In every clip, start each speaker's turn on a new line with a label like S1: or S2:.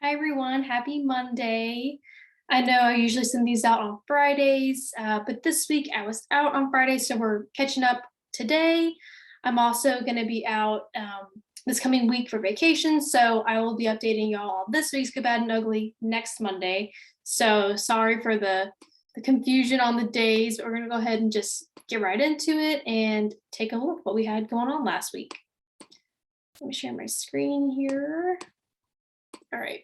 S1: Hi everyone, happy Monday. I know I usually send these out on Fridays, but this week I was out on Friday, so we're catching up today. I'm also going to be out this coming week for vacation, so I will be updating y'all on this week's Good, Bad, and Ugly next Monday. So sorry for the confusion on the days, but we're going to go ahead and just get right into it and take a look what we had going on last week. Let me share my screen here. All right.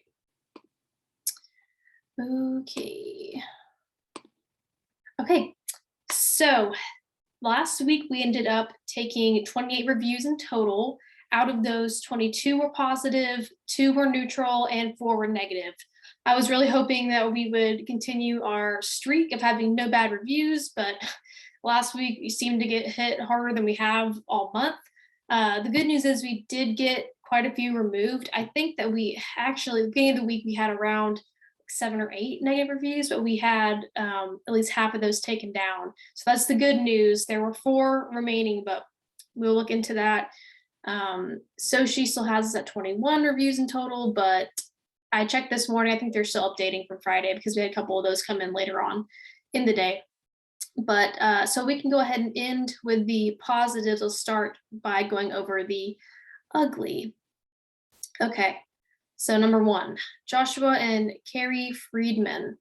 S1: Okay. Okay. So last week we ended up taking 28 reviews in total. Out of those, 22 were positive, 2 were neutral, and 4 were negative. I was really hoping that we would continue our streak of having no bad reviews, but last week we seemed to get hit harder than we have all month. The good news is we did get quite a few removed. I think that we actually, at the beginning of the week, we had around 7 or 8 negative reviews, but we had at least half of those taken down. So that's the good news. There were 4 remaining, but we'll look into that. So she still has us at 21 reviews in total, but I checked this morning. I think they're still updating from Friday because we had a couple of those come in later on in the day. But so we can go ahead and end with the positives. We'll start by going over the ugly. Okay. So number 1, Joshua and Carrie Friedman.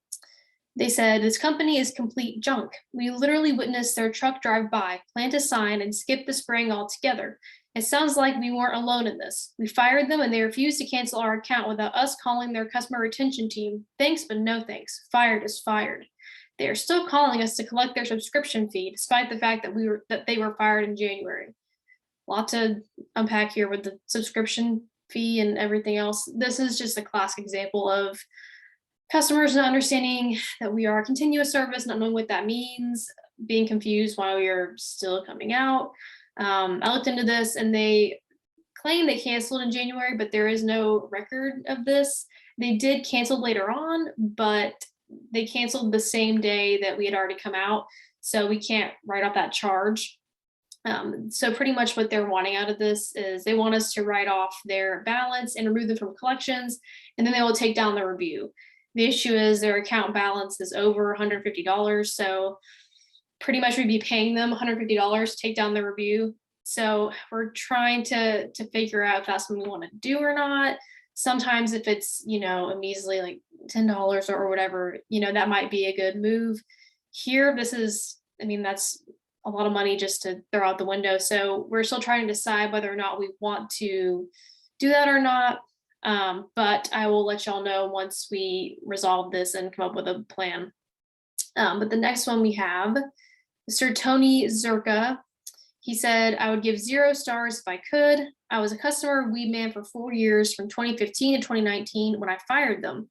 S1: They said, this company is complete junk. We literally witnessed their truck drive by, plant a sign, and skip the spraying altogether. It sounds like we weren't alone in this. We fired them and they refused to cancel our account without us calling their customer retention team. Thanks, but no thanks. Fired is fired. They are still calling us to collect their subscription fee, despite the fact that they were fired in January. Lot to unpack here with the subscription fee and everything else. This is just a classic example of customers not understanding that we are a continuous service, not knowing what that means, being confused while you're still coming out. I looked into this and they claim they canceled in January, but there is no record of this. They did cancel later on, but they canceled the same day that we had already come out. So we can't write off that charge. So pretty much what they're wanting out of this is they want us to write off their balance and remove them from collections, and then they will take down the review. The issue is their account balance is over $150, so pretty much we'd be paying them $150 to take down the review. So we're trying to figure out if that's something we want to do or not. Sometimes if it's, a measly like $10 or whatever, that might be a good move. Here, that's a lot of money just to throw out the window. So we're still trying to decide whether or not we want to do that or not. But I will let y'all know once we resolve this and come up with a plan. But the next one we have Mr. Tony Zerka. He said, I would give 0 stars if I could. I was a customer of Weedman for 4 years from 2015 to 2019 when I fired them.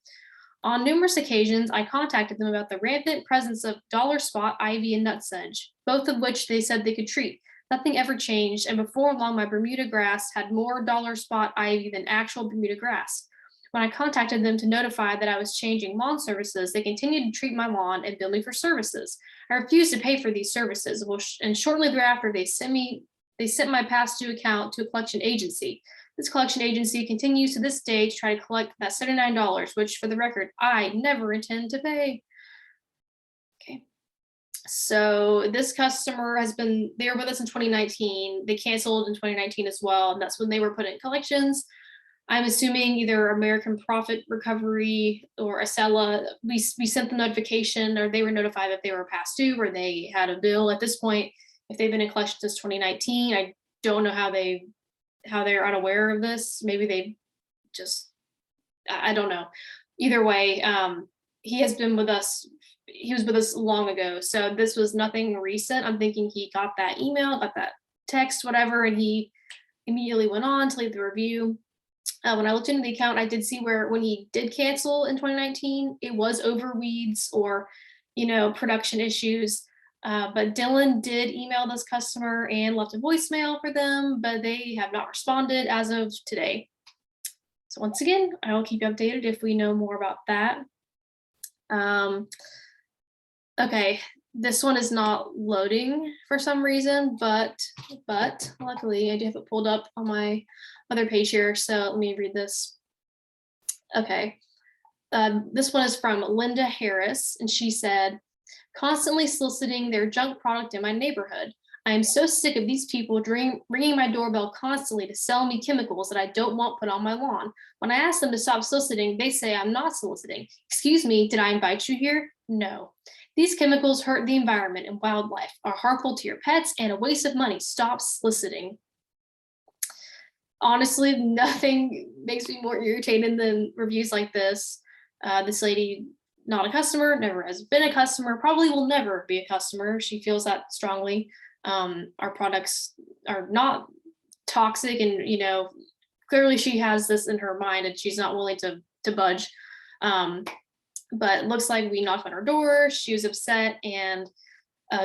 S1: On numerous occasions, I contacted them about the rampant presence of dollar spot ivy and nutsedge, both of which they said they could treat. Nothing ever changed, and before long, my Bermuda grass had more dollar spot ivy than actual Bermuda grass. When I contacted them to notify that I was changing lawn services, they continued to treat my lawn and bill me for services. I refused to pay for these services, and shortly thereafter, they sent my past due account to a collection agency. This collection agency continues to this day to try to collect that $79, which, for the record, I never intend to pay. Okay. So this customer they were with us in 2019. They canceled in 2019 as well, and that's when they were put in collections. I'm assuming either American Profit Recovery or Acela, we sent the notification, or they were notified that they were past due or they had a bill. At this point, if they've been in collection since 2019, I don't know how they're unaware of this. Maybe they just, I don't know. Either way, he has been with us. He was with us long ago. So this was nothing recent. I'm thinking he got that email, got that text, whatever, and he immediately went on to leave the review. When I looked into the account, I did see where when he did cancel in 2019, it was over weeds or, production issues. But Dylan did email this customer and left a voicemail for them, but they have not responded as of today. So once again, I will keep you updated if we know more about that. Okay, this one is not loading for some reason, but luckily I do have it pulled up on my other page here. So let me read this. Okay. This one is from Linda Harris, and she said, constantly soliciting their junk product in my neighborhood. I am so sick of these people ringing my doorbell constantly to sell me chemicals that I don't want put on my lawn. When I ask them to stop soliciting, they say I'm not soliciting. Excuse me, did I invite you here? No. These chemicals hurt the environment and wildlife, are harmful to your pets, and a waste of money. Stop soliciting. Honestly, nothing makes me more irritated than reviews like this. This lady, not a customer, never has been a customer, probably will never be a customer. She feels that strongly. Our products are not toxic, and clearly she has this in her mind, and she's not willing to budge. But it looks like we knocked on her door. She was upset, and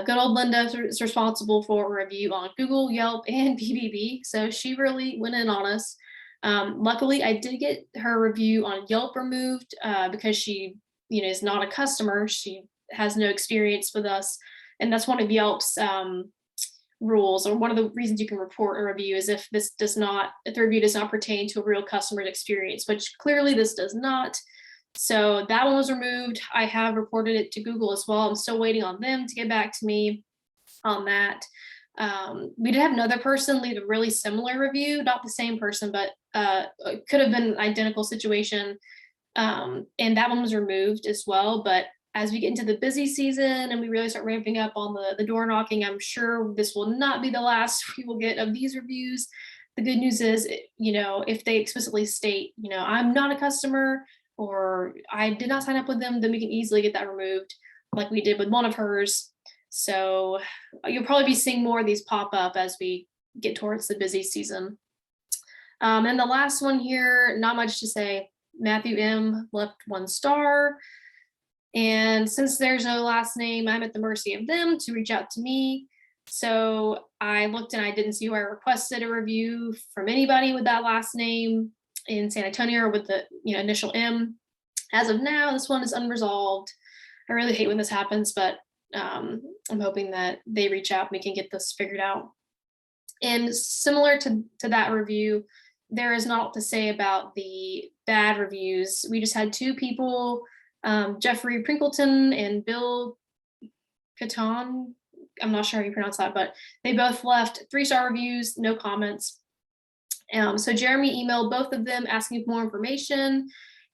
S1: good old Linda is responsible for a review on Google, Yelp, and BBB. So she really went in on us. Luckily, I did get her review on Yelp removed because she, is not a customer. She has no experience with us, and that's one of Yelp's rules, or one of the reasons you can report a review is if the review does not pertain to a real customer's experience, which clearly this does not. So that one was removed. I have reported it to Google as well. I'm still waiting on them to get back to me on that. We did have another person leave a really similar review, not the same person, but it could have been an identical situation. And that one was removed as well. But as we get into the busy season and we really start ramping up on the door knocking, I'm sure this will not be the last we will get of these reviews. The good news is, if they explicitly state, I'm not a customer, or I did not sign up with them, then we can easily get that removed like we did with one of hers. So you'll probably be seeing more of these pop up as we get towards the busy season. And the last one here, not much to say. Matthew M left 1 star. And since there's no last name, I'm at the mercy of them to reach out to me. So I looked and I didn't see where I requested a review from anybody with that last name in San Antonio or with the initial M. As of now, this one is unresolved. I really hate when this happens, but I'm hoping that they reach out and we can get this figured out. And similar to that review, there is not to say about the bad reviews. We just had 2 people, Jeffrey Prinkleton and Bill Caton. I'm not sure how you pronounce that, but they both left 3-star reviews, no comments. So Jeremy emailed both of them asking for more information,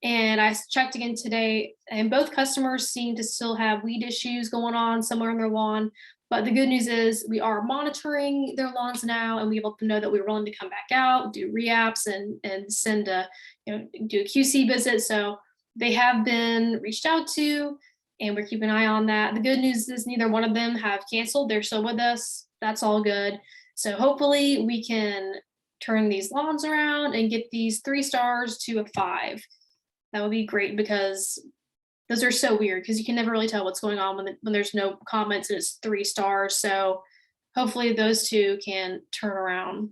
S1: and I checked again today, and both customers seem to still have weed issues going on somewhere on their lawn. But the good news is we are monitoring their lawns now, and we let them know that we're willing to come back out, do re-apps, and send do a QC visit. So they have been reached out to, and we're keeping an eye on that. The good news is neither one of them have canceled. They're still with us. That's all good. So hopefully we can turn these lawns around and get these 3 stars to a 5. That would be great, because those are so weird, because you can never really tell what's going on when there's no comments and it's 3 stars. So hopefully those 2 can turn around.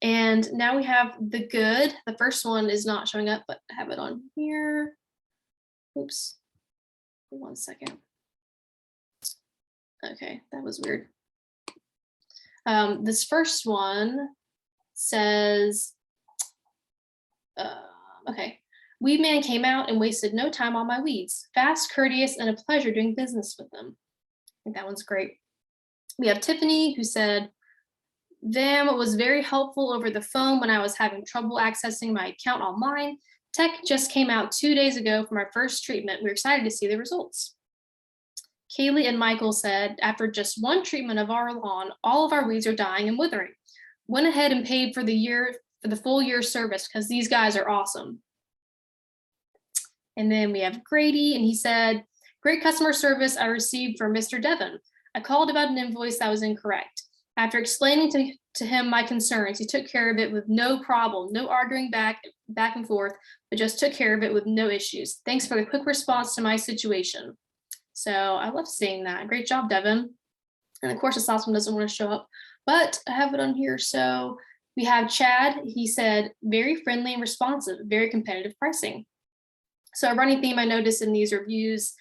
S1: And now we have the good. The first one is not showing up, but I have it on here. Oops. 1 second. Okay, that was weird. This first one says, okay. Weed man came out and wasted no time on my weeds. Fast, courteous, and a pleasure doing business with them. I think that one's great. We have Tiffany, who said, Vam was very helpful over the phone when I was having trouble accessing my account online. Tech just came out 2 days ago for my first treatment. We're excited to see the results. Kaylee and Michael said, after just 1 treatment of our lawn, all of our weeds are dying and withering. Went ahead and paid for the full year service because these guys are awesome. And then we have Grady, and he said, great customer service I received from Mr. Devon. I called about an invoice that was incorrect. After explaining to him my concerns, he took care of it with no problem, no arguing back and forth, but just took care of it with no issues. Thanks for the quick response to my situation. So I love seeing that. Great job, Devon. And of course, this last one doesn't want to show up, but I have it on here. So we have Chad. He said, very friendly and responsive, very competitive pricing. So a running theme I noticed in these reviews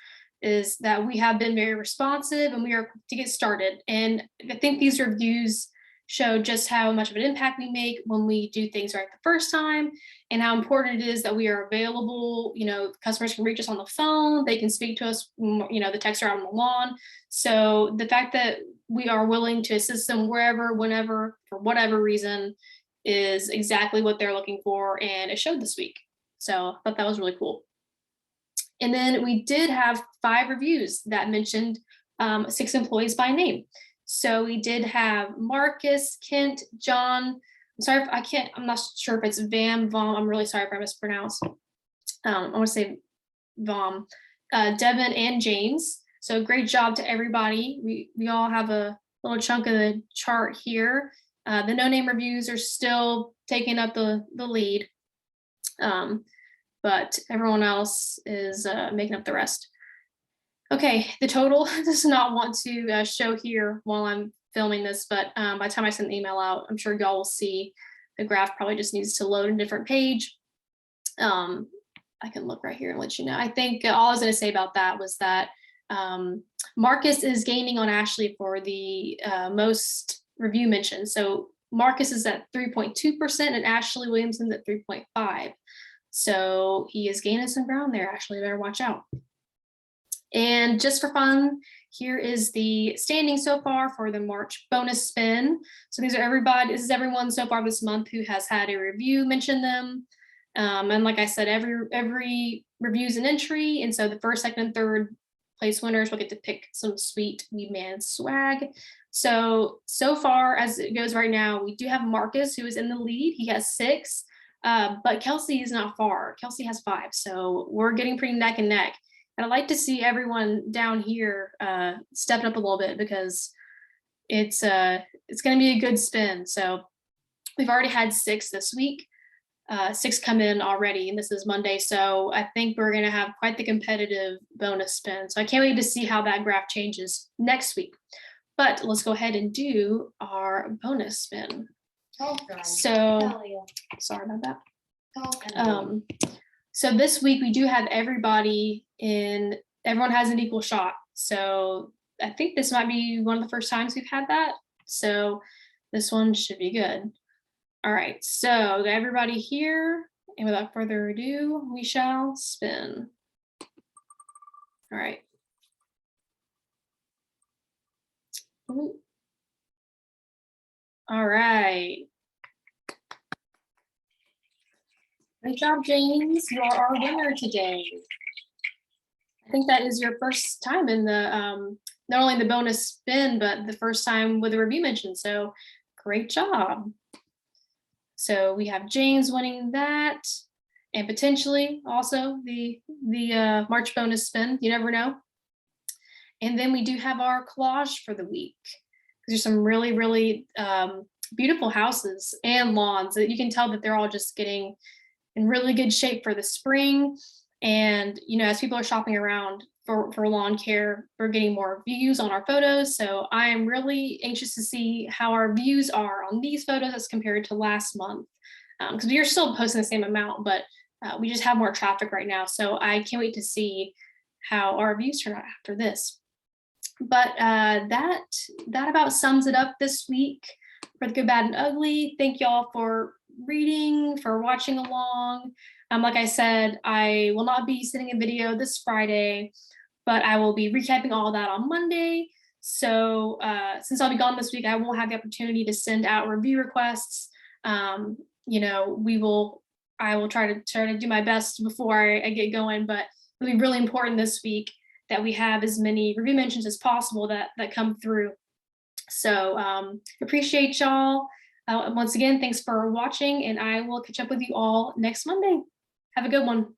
S1: is that we have been very responsive and we are to get started. And I think these reviews showed just how much of an impact we make when we do things right the first time, and how important it is that we are available. Customers can reach us on the phone, they can speak to us, the techs are out on the lawn. So the fact that we are willing to assist them wherever, whenever, for whatever reason, is exactly what they're looking for, and it showed this week. So I thought that was really cool. And then we did have 5 reviews that mentioned 6 employees by name. So we did have Marcus, Kent, John. I'm not sure if it's Vom. I'm really sorry if I mispronounced. I want to say Vom, Devin, and James. So great job to everybody. We all have a little chunk of the chart here. The no-name reviews are still taking up the lead, but everyone else is making up the rest. Okay, the total does not want to show here while I'm filming this, but by the time I send the email out, I'm sure y'all will see the graph probably just needs to load a different page. I can look right here and let you know. I think all I was going to say about that was that Marcus is gaining on Ashley for the most review mentions. So Marcus is at 3.2% and Ashley Williamson's at 3.5%. So he is gaining some ground there. Ashley, better watch out. And just for fun, here is the standing so far for the March bonus spin. So this is everyone so far this month who has had a review mention them. And like I said, every review is an entry. And so the first, second, and third place winners will get to pick some sweet Weed Man swag. So far as it goes right now, we do have Marcus, who is in the lead. He has 6, but Kelsey is not far. Kelsey has 5. So we're getting pretty neck and neck. And I'd like to see everyone down here step up a little bit, because it's going to be a good spin. So we've already had 6 this week. 6 come in already, and this is Monday. So I think we're going to have quite the competitive bonus spin. So I can't wait to see how that graph changes next week. But let's go ahead and do our bonus spin. So sorry about that. So this week we do have everyone has an equal shot. So I think this might be one of the first times we've had that. So this one should be good. All right, so everybody here, and without further ado, we shall spin. All right. Ooh. All right. Great job, James. You are our winner today. I think that is your first time in the, not only the bonus spin, but the first time with a review mention. So great job. So we have James winning that, and potentially also the March bonus spin. You never know. And then we do have our collage for the week. There's some really, really beautiful houses and lawns that you can tell that they're all just getting in really good shape for the spring. And, as people are shopping around for lawn care, we're getting more views on our photos. So I am really anxious to see how our views are on these photos as compared to last month. Because we are still posting the same amount, but we just have more traffic right now. So I can't wait to see how our views turn out after this. But that about sums it up this week for the Good, Bad, and Ugly. Thank y'all for reading, for watching along. Like I said, I will not be sending a video this Friday, but I will be recapping all that on Monday. So since I'll be gone this week, I won't have the opportunity to send out review requests. I will try to do my best before I get going, but it'll be really important this week that we have as many review mentions as possible that come through. So appreciate y'all. Once again, thanks for watching, and I will catch up with you all next Monday. Have a good one.